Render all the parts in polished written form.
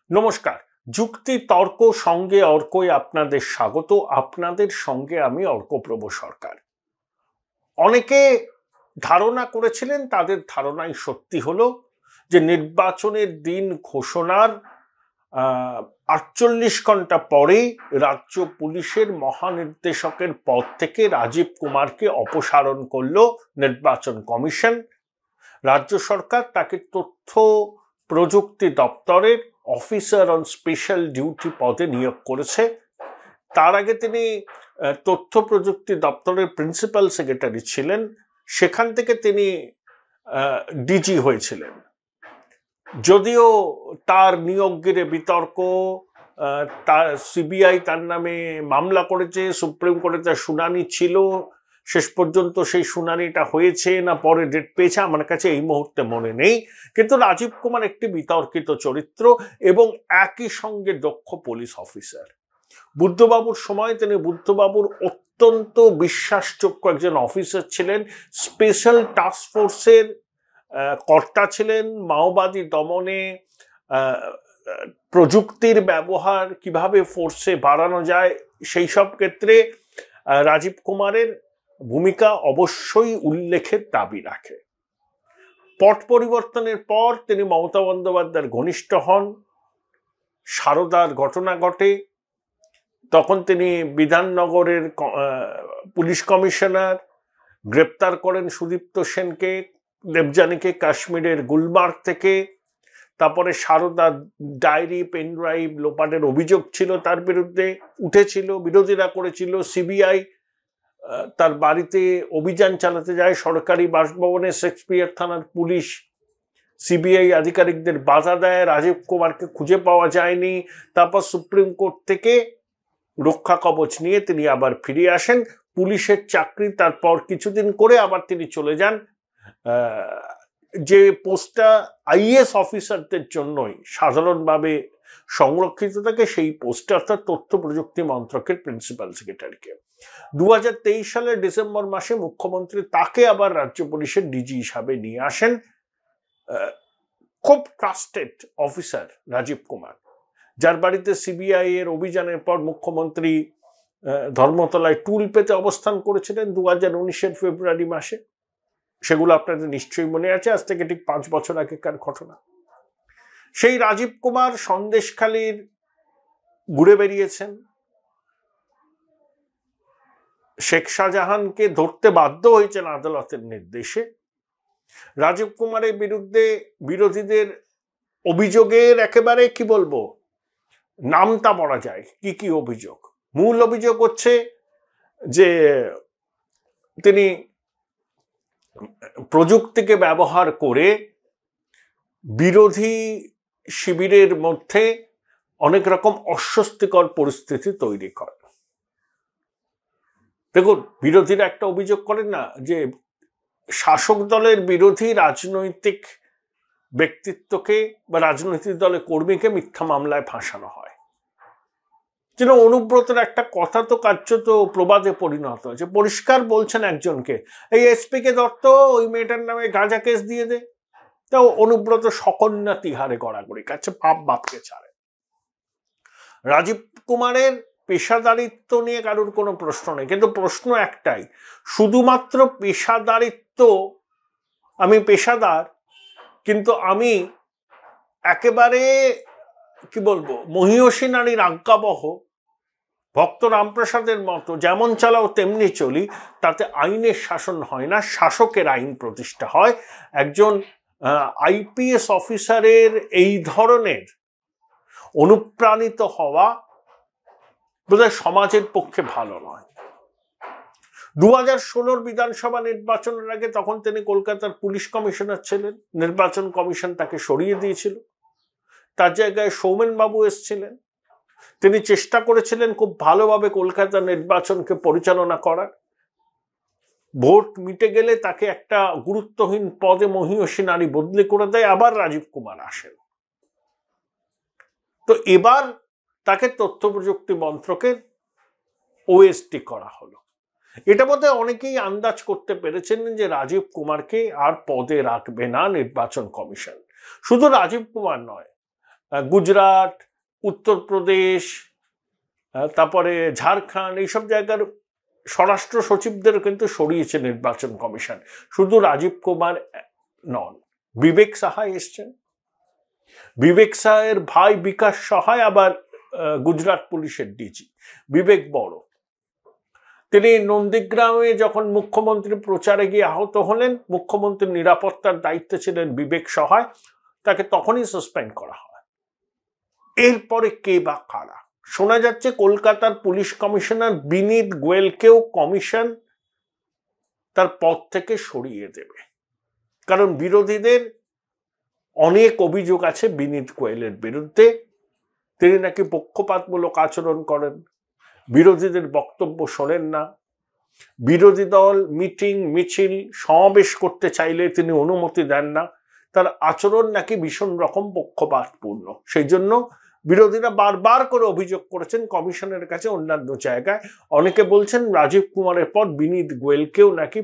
নমস্কার। যুক্তি তর্ক সঙ্গে অর্কই আপনাদের স্বাগত। আপনাদের সঙ্গে আমি অর্কপ্রভ সরকার। অনেকে ধারণা করেছিলেন, তাদের ধারণাই সত্যি হলো যে নির্বাচনের দিন ঘোষণার 48 ঘন্টা পরেই রাজ্য পুলিশের মহানির্দেশকের পদ থেকে রাজীব কুমারকে অপসারণ করল নির্বাচন কমিশন। রাজ্য সরকার তাকে তথ্য প্রযুক্তি দপ্তরের অফিসার অন স্পেশাল ডিউটি পদে নিয়োগ করেছে। তার আগে তিনি তথ্য প্রযুক্তি দপ্তরের প্রিন্সিপাল সেক্রেটারি ছিলেন, সেখান থেকে তিনি ডিজি হয়েছিলেন। যদিও তার নিয়োগ ঘিরে বিতর্ক, তার সিবিআই তার নামে মামলা করেছে, সুপ্রিম কোর্টে তার শুনানি ছিল, শেষ পর্যন্ত সেই শুনানিটা হয়েছে না পরে ডেট পেয়েছে আমার কাছে এই মুহূর্তে মনে নেই, কিন্তু রাজীব কুমার একটি বিতর্কিত চরিত্র এবং একই সঙ্গে দক্ষ পুলিশ অফিসার। বুদ্ধবাবুর সময় তিনি বুদ্ধবাবুর অত্যন্ত বিশ্বাসযোগ্য একজন অফিসার ছিলেন, স্পেশাল টাস্ক ফোর্সের কর্তা ছিলেন। মাওবাদী দমনে প্রযুক্তির ব্যবহার কিভাবে ফোর্সে বাড়ানো যায় সেই সব ক্ষেত্রে রাজীব কুমারের ভূমিকা অবশ্যই উল্লেখের দাবি রাখে। পট পরিবর্তনের পর তিনি মমতা বন্দ্যোপাধ্যায়ের ঘনিষ্ঠ হন। সারদার ঘটনা ঘটে, তখন তিনি বিধাননগরের পুলিশ কমিশনার, গ্রেপ্তার করেন সুদীপ্ত সেনকে, দেবযানীকে কাশ্মীরের গুলমার্গ থেকে। তারপরে সারদা ডায়েরি পেনড্রাইভ লোপাটের অভিযোগ ছিল, তার বিরুদ্ধে উঠেছিল, বিরোধীরা করেছিল। সিবিআই তার বাড়িতে অভিযান চালাতে যায়, সরকারি বাসভবনে শেক্সপিয়ার থানার পুলিশ সিবিআই আধিকারিকদের বাধা দেয়, রাজীব কুমারকে খুঁজে পাওয়া যায়নি। তারপর সুপ্রিম কোর্ট থেকে রক্ষা কবচ নিয়ে তিনি আবার ফিরে আসেন, পুলিশের চাকরি তারপর কিছুদিন করে আবার তিনি চলে যান যে পোস্টটা আইএএস অফিসারদের জন্যই সাধারণভাবে সংরক্ষিত থাকে, সেই পোস্টে, অর্থাৎ তথ্য প্রযুক্তি মন্ত্রকের প্রিন্সিপাল সেক্রেটারিকে। 2023 সালের ডিসেম্বর মাসে মুখ্যমন্ত্রী তাকে আবার রাজ্য পুলিশের ডিজি হিসাবে নিয়ে আসেন। খুব ট্রাস্টেড অফিসার রাজীব কুমার, যার বাড়িতে সিবিআই এর অভিযানের পর মুখ্যমন্ত্রী ধর্মতলায় টুল পেতে অবস্থান করেছিলেন 2019 ফেব্রুয়ারি মাসে। সেগুলো আপনাদের নিশ্চয়ই মনে আছে, আজ থেকে ঠিক 5 বছর আগেকার ঘটনা। সেই রাজীব কুমার সন্দেশখালীর ঘুরে বেরিয়েছেন, শেখ শাহজাহানকে ধরতে বাধ্য হয়েছেন আদালতের নির্দেশে। রাজীব কুমারের বিরুদ্ধে বিরোধীদের অভিযোগের একেবারে কি বলবো, নামতা পড়া যায়। কি কি অভিযোগ? মূল অভিযোগ হচ্ছে যে তিনি প্রযুক্তিকে ব্যবহার করে বিরোধী শিবিরের মধ্যে অনেক রকম অস্বস্তিকর পরিস্থিতি তৈরি করে। দেখুন, বিরোধীরা একটা অভিযোগ করেন না যে শাসক দলের বিরোধী রাজনৈতিক ব্যক্তিত্বকে বা রাজনৈতিক দলের কর্মীকে মিথ্যা মামলায় ফাঁসানো হয়। যেন অনুব্রতের একটা কথা তো কার্যত প্রবাদে পরিণত হয়েছে। পরিষ্কার বলছেন একজনকে, এই এসপি কে দত্ত ওই মেয়েটার নামে গাঁজা কেস দিয়ে দে, তা অনুব্রত সকন্যা তিহারে গড়াগড়ি কাছে, বাপ বাপকে ছাড়ে। রাজীব কুমারের পেশাদারিত্ব নিয়ে কারোর কোনো প্রশ্ন নেই, কিন্তু প্রশ্ন একটাই, শুধুমাত্র পেশাদারিত্ব, আমি পেশাদার কিন্তু আমি একেবারে কি বলবো মহীয়সী নারীর আজ্ঞাবহ ভক্ত রামপ্রসাদের মতো যেমন চালাও তেমনি চলি, তাতে আইনের শাসন হয় না, শাসকের আইন প্রতিষ্ঠা হয়। একজন আইপিএস অফিসারের এই ধরনের অনুপ্রাণিত হওয়া বোধহয় সমাজের পক্ষে ভালো নয়। 2016 বিধানসভা নির্বাচনের আগে, তখন তিনি কলকাতার পুলিশ কমিশনার ছিলেন, নির্বাচন কমিশন তাকে সরিয়ে দিয়েছিল, তার জায়গায় সৌমেন বাবু এসেছিলেন। তিনি চেষ্টা করেছিলেন খুব ভালোভাবে কলকাতা নির্বাচনকে পরিচালনা করার। ভোট মিটে গেলে তাকে একটা গুরুত্বহীন পদে মহীয়সী নারী বদলি করে দেয়, আবার রাজীব কুমার আসেন। তো এবার তাকে তথ্য প্রযুক্তি মন্ত্রকের ওএসডি করা হলো। এটা বোধহয় অনেকেই আন্দাজ করতে পেরেছেন যে রাজীব কুমারকে আর পদে রাখবে না নির্বাচন কমিশন। শুধু রাজীব কুমার নয়, গুজরাট, উত্তরপ্রদেশ, তারপরে ঝাড়খণ্ড, এইসব জায়গার স্বরাষ্ট্র সচিবদের কিন্তু সরিয়েছে নির্বাচন কমিশন। শুধু রাজীব কুমার নন, বিবেক সাহাই এসছেন। বিবেক সাহায়ের ভাই বিকাশ সাহাই আবার গুজরাট পুলিশের ডিজি। বিবেক বড়, তিনি নন্দীগ্রামে যখন মুখ্যমন্ত্রী প্রচারে গিয়ে আহত হলেন, মুখ্যমন্ত্রীর নিরাপত্তার দায়িত্বে ছিলেন বিবেক সাহাই, তাকে তখনই সাসপেন্ড করা হয়। এরপরে কে বা কারা? শোনা যাচ্ছে কলকাতার পুলিশ কমিশনার বিনীত গোয়েলকেও কমিশন তার পদ থেকে সরিয়ে দেবে, কারণ বিরোধীদের অনেক অভিযোগ আছে বিনীত গোয়েলের বিরুদ্ধে। তিনি নাকি পক্ষপাতমূলক আচরণ করেন, বিরোধীদের বক্তব্য শোনেন না, বিরোধী দল মিটিং মিছিল সমাবেশ করতে চাইলে তিনি অনুমতি দেন না, তার আচরণ নাকি ভীষণ রকম পক্ষপাতপূর্ণ। সেই জন্য বিরোধীরা বারবার করে অভিযোগ করেছেন কমিশনের কাছে, অন্যান্য জায়গায়। অনেকে বলছেন রাজীব কুমারের পর বিনীত গোয়েলকেও নাকি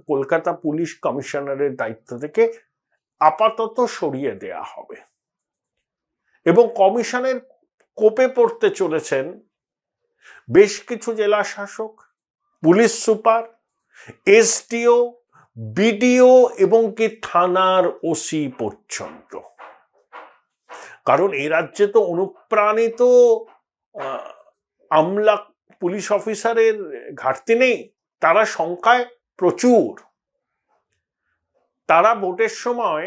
কলকাতা পুলিশ কমিশনারের দায়িত্ব থেকে আপাতত সরিয়ে দেয়া হবে। এবং কমিশনের কোপে পড়তে চলেছেন বেশ কিছু জেলা শাসক, পুলিশ সুপার, এসডিও, বিডিও এবং কি থানার ওসি পর্যন্ত। কারণ এই রাজ্যে তো অনুপ্রাণিত আমলা পুলিশ অফিসারের ঘাটতি নেই, তারা সংখ্যায় প্রচুর। তারা ভোটের সময়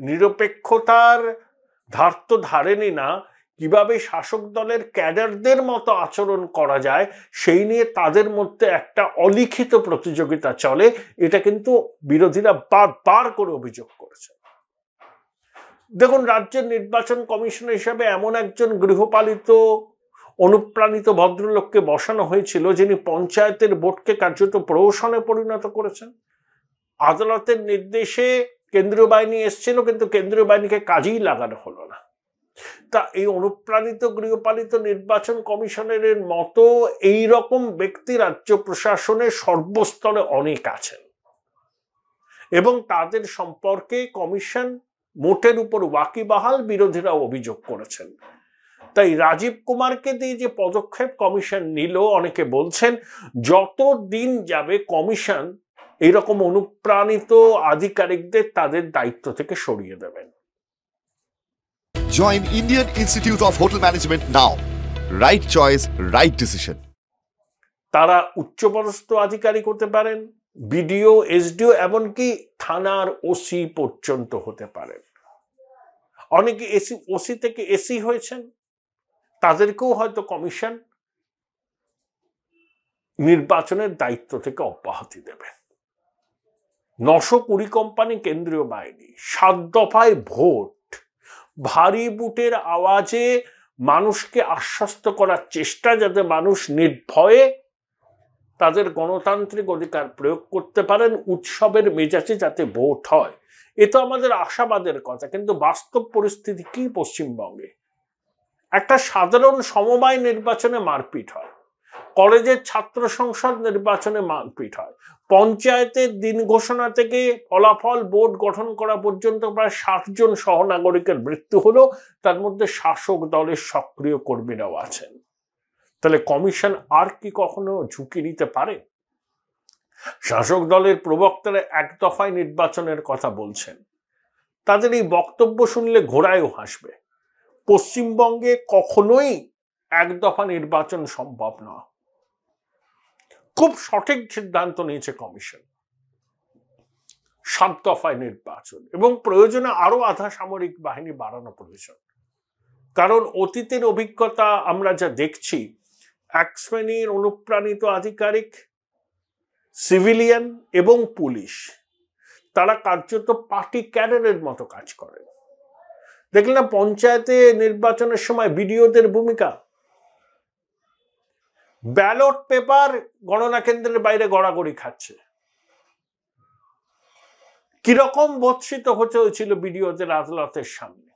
নিরপেক্ষতার ধার তো ধারেনি না, কিভাবে শাসক দলের ক্যাডারদের মতো আচরণ করা যায় সেই নিয়ে তাদের মধ্যে একটা অলিখিত প্রতিযোগিতা চলে। এটা কিন্তু বিরোধীরা বারবার করে অভিযোগ করেছে। দেখুন, রাজ্যের নির্বাচন কমিশন হিসাবে এমন একজন গৃহপালিত অনুপ্রাণিত ভদ্রলোককে বসানো হয়েছিল যিনি পঞ্চায়েতের ভোটকে কার্যত প্রহসনে পরিণত করেছেন। আদালতের নির্দেশে কেন্দ্রীয় বাহিনী এসেছিল, কিন্তু কেন্দ্রীয় বাহিনীকে কাজেই লাগানো হলো না। তা এই অনুপ্রাণিত গৃহপালিত নির্বাচন কমিশনের মতো এই রকম ব্যক্তি রাজ্য প্রশাসনের সর্বস্তরে অনেক আছেন এবং তাদের সম্পর্কে কমিশন মোটের উপর ওয়াকিবহাল, বিরোধীরা অভিযোগ করেছেন। তাই রাজীব কুমারকে দিয়ে যে পদক্ষেপ কমিশন নিল, অনেকে বলছেন যত দিন যাবে কমিশন এইরকম অনুপ্রাণিত আধিকারিকদের তাদের দায়িত্ব থেকে সরিয়ে দেবেন। Join Indian Institute of Hotel Management now. Right choice, right decision. তারা উচ্চপদস্থ আধিকারিক হতে পারেন, বিডিও, এসডিও, এমনকি থানার ওসি পর্যন্ত হতে পারেন। অনেকে ওসি থেকে এসি হয়েছেন, তাদেরকেও হয়তো কমিশন নির্বাচনের দায়িত্ব থেকে অব্যাহতি দেবে। 920 কোম্পানি কেন্দ্রীয় বাহিনী, 7 দফায় ভোট, ভারী বুটের আওয়াজে মানুষকে আশ্বস্ত করার চেষ্টা যাতে মানুষ নির্ভয়ে তাদের গণতান্ত্রিক অধিকার প্রয়োগ করতে পারেন, উৎসবের মেজাজে যাতে ভোট হয়। এ তো আমাদের আশাবাদের কথা, কিন্তু বাস্তব পরিস্থিতি কি পশ্চিমবঙ্গে? একটা সাধারণ সমবায় নির্বাচনে মারপিট হয়, কলেজের ছাত্র সংসদ নির্বাচনে মারপিট হয়, পঞ্চায়েতের দিন ঘোষণা থেকে ফলাফল বোর্ড গঠন করা পর্যন্ত প্রায় 60 জন সহনাগরিকের মৃত্যু হলো, তার মধ্যে শাসক দলের সক্রিয় কর্মীরাও আছেন। তাহলে কমিশন আর কি কখনো ঝুঁকি নিতে পারে? শাসক দলের প্রবক্তারা 1 দফায় নির্বাচনের কথা বলছেন, তাদের এই বক্তব্য শুনলে ঘোড়ায়ও হাসবে। পশ্চিমবঙ্গে কখনোই 1 দফা নির্বাচন সম্ভব নয়। খুব সঠিক সিদ্ধান্ত নিয়েছে কমিশন, 7 দফায় নির্বাচন এবং প্রয়োজনে আরো আধা সামরিক বাহিনী বাড়ানো প্রয়োজন। কারণ অতীতের অভিজ্ঞতা আমরা যা দেখছি, এক শ্রেণীর অনুপ্রাণিত আধিকারিক, সিভিলিয়ান এবং পুলিশ, তারা কার্যত পার্টি ক্যাডারের মতো কাজ করে। দেখলেন না পঞ্চায়েতে নির্বাচনের সময় বিডিওদের ভূমিকা? ব্যালট পেপার গণনা কেন্দ্রের বাইরে গড়াগড়ি খাচ্ছে। কিরকম ভৎসিত হতে হয়েছিল বিডিওদের আদালতের সামনে।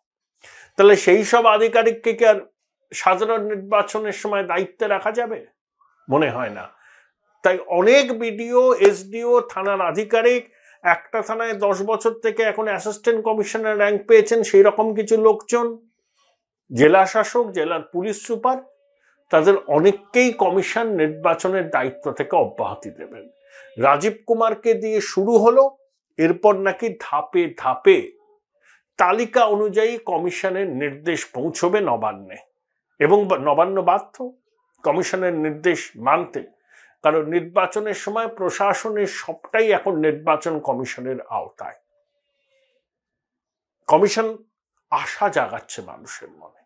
তাহলে সেই সব আধিকারিককে কি আর সাধারণ নির্বাচনের সময় দায়িত্বে রাখা যাবে? মনে হয় না। তাই অনেক বিডিও, এসডিও, থানার আধিকারিক, একটা থানায় 10 বছর থেকে এখন অ্যাসিস্ট্যান্ট কমিশনার র্যাঙ্ক পেয়েছেন সেই রকম কিছু লোকজন, জেলা শাসক, জেলার পুলিশ সুপার, তাদের অনেককেই কমিশন নির্বাচনের দায়িত্ব থেকে অব্যাহতি দেবেন। রাজীব কুমারকে দিয়ে শুরু হলো, এরপর নাকি ধাপে ধাপে তালিকা অনুযায়ী কমিশনের নির্দেশ পৌঁছবে নবান্নে, এবং নবান্ন বাধ্য কমিশনের নির্দেশ মানতে, কারণ নির্বাচনের সময় প্রশাসনের সবটাই এখন নির্বাচন কমিশনের আওতায়। কমিশন আশা জাগাচ্ছে মানুষের মনে,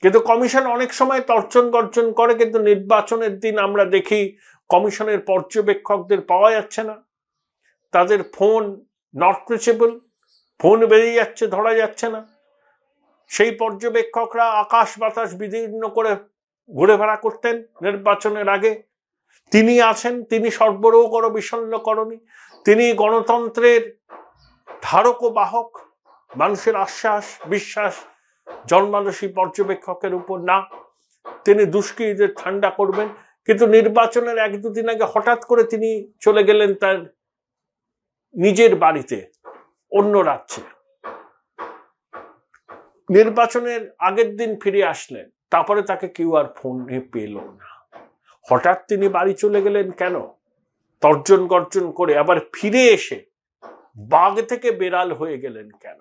কিন্তু কমিশন অনেক সময় তর্জন গর্জন করে, কিন্তু নির্বাচনের দিন আমরা দেখি কমিশনের পর্যবেক্ষকদের পাওয়া যাচ্ছে না, তাদের ফোন নট রিচেবল, ফোন বেরিয়ে যাচ্ছে, ধরা যাচ্ছে না। সেই পর্যবেক্ষকরা আকাশ বাতাস বিদীর্ণ করে ঘুরে বেড়া করতেন নির্বাচনের আগে। তিনি আছেন, তিনি সর্বরোহ করো বিষণ্ণকরণী, তিনি গণতন্ত্রের ধারক ও বাহক, মানুষের আশ্বাস বিশ্বাস জন্মালো সেই পর্যবেক্ষকের উপর না। তিনি দুষ্কৃতীদের ঠান্ডা করবেন, কিন্তু নির্বাচনের এক দুদিন আগে হঠাৎ করে তিনি চলে গেলেন তার নিজের বাড়িতে অন্য রাজ্যে। নির্বাচনের আগের দিন ফিরে আসলেন, তারপরে তাকে কেউ আর ফোনে পেল না। হঠাৎ তিনি বাড়ি চলে গেলেন কেন? তর্জন গর্জন করে আবার ফিরে এসে বাঘ থেকে বেড়াল হয়ে গেলেন কেন?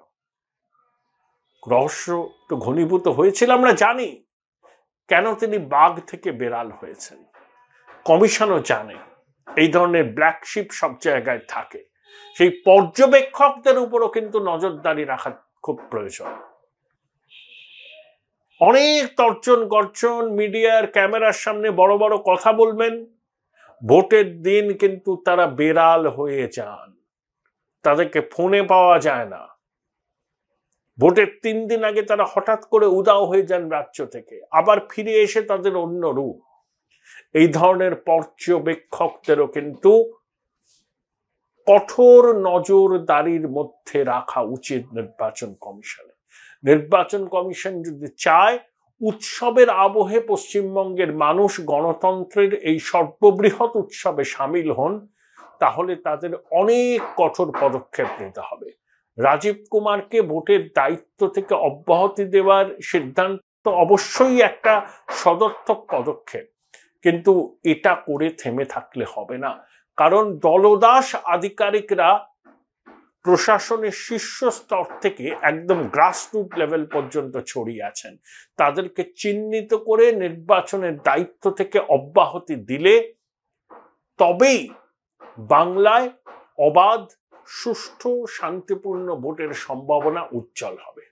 রহস্য তো ঘনীভূত হয়েছিল, আমরা জানি কেন তিনি বাঘ থেকে বেড়াল হয়েছেন। কমিশনও জানে এই ধরনের ব্ল্যাক শিপ সব জায়গায় থাকে। সেই পর্যবেক্ষকদের উপরও কিন্তু নজরদারি রাখা খুব প্রয়োজন। অনেক তর্জন গর্জন, মিডিয়ার ক্যামেরার সামনে বড় বড় কথা বলবেন, ভোটের দিন কিন্তু তারা বেড়াল হয়ে যান, তাদেরকে ফোনে পাওয়া যায় না। ভোটের 3 দিন আগে তারা হঠাৎ করে উধাও হয়ে যান রাজ্য থেকে, আবার ফিরে এসে তাদের অন্য রূপ। এই ধরনের পর্যবেক্ষকদেরও কিন্তু কঠোর নজরদারির মধ্যে রাখা উচিত নির্বাচন কমিশনে। নির্বাচন কমিশন যদি চায় উৎসবের আবহে পশ্চিমবঙ্গের মানুষ গণতন্ত্রের এই সর্ববৃহৎ উৎসবে সামিল হন, তাহলে তাদের অনেক কঠোর পদক্ষেপ নিতে হবে। রাজীব কুমারকে ভোটের দায়িত্ব থেকে অব্যাহতি দেওয়ার সিদ্ধান্ত অবশ্যই একটা সদর্থক পদক্ষেপ, কিন্তু এটা করে থেমে থাকলে হবে না। কারণ দলদাস আধিকারিকরা প্রশাসনের শীর্ষ স্তর থেকে একদম গ্রাসরুট লেভেল পর্যন্ত ছড়িয়ে আছেন। তাদেরকে চিহ্নিত করে নির্বাচনের দায়িত্ব থেকে অব্যাহতি দিলে তবেই বাংলায় অবাধ, সুষ্ঠু, শান্তিপূর্ণ ভোটের সম্ভাবনা উজ্জ্বল হবে।